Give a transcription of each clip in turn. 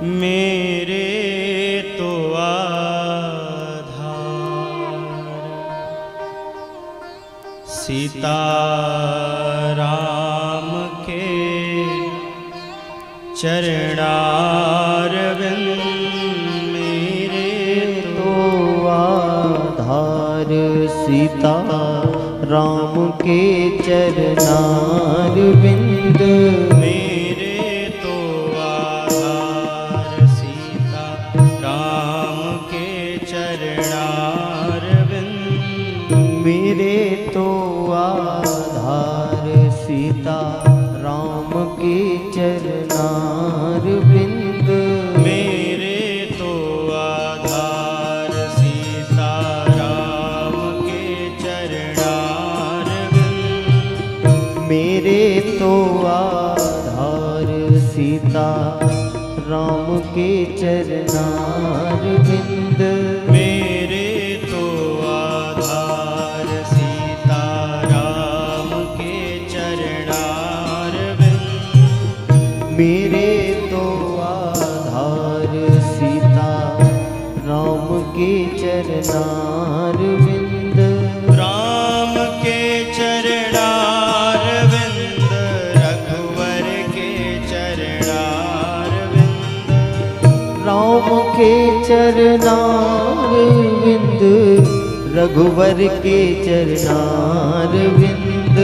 मेरे तो आधार सीता राम के चरणारविंद। मेरे तो आधार सीता राम के चरणारविंद। मेरे तो आधार सीता राम के चरणारविंद। मेरे तो आधार सीता राम के चरणारविंद। मेरे तो आधार सीता राम के चरणारविंद। मेरे तो आधार सीता राम के चरणारविंद। मेरे तो आधार सीता राम के चरणारविंद। मेरे तो आधार सीता राम के चरणारविंद। राम के चरणारविंद रघुवर के चरणारविंद। राम के चरणारविंद रघुवर के चरणारविंद।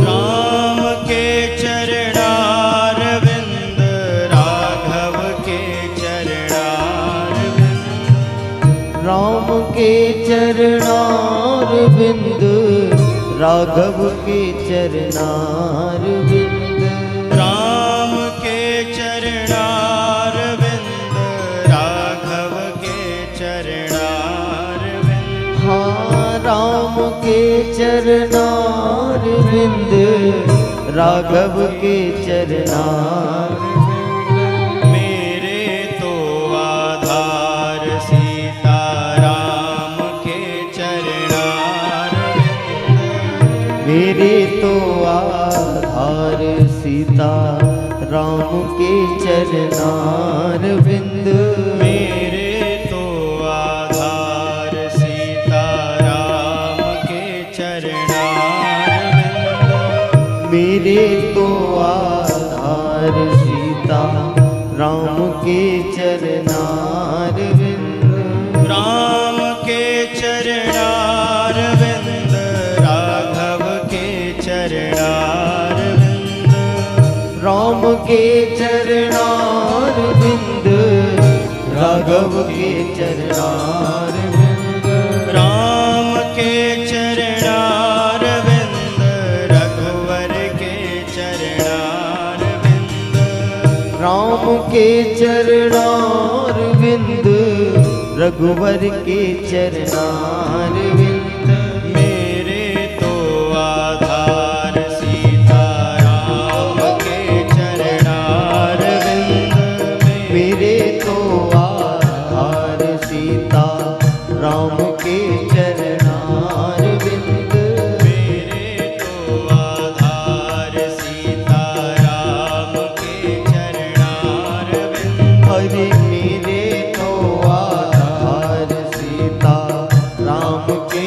राम के चरणारविंद राघव के चरणारविंद। राम के चरणारविंद राघव के चरणारविंद। राम के चरणारविंद राघव के चरणारविंद। हाँ राम के चरणारविंद राघव के चरणारविंद। मेरे तो आधार सीता राम के चरणारविंद। मेरे तो आधार सीता राम के चरणारविंद। मेरे तो आधार सीता राम के चरणारविंद। मेरे तो आधार सीता राम के चरणारविंद। राम के चरणारविंद राघव के चरणारविंद। राम के चरणारविंद राघव के चरणारविंद। राम के चरणारविंद रघुवर के चरणारविंद। राम के चरणारविंद रघुवर के चरणारविंद। मेरे तो आधार सीता राम के चरणारविंद। मेरे तो आधार सीता राम के चरणारविंद। मेरे तो आधार सीता राम के चरणारविंद। हरे मेरे तो आधार सीता राम के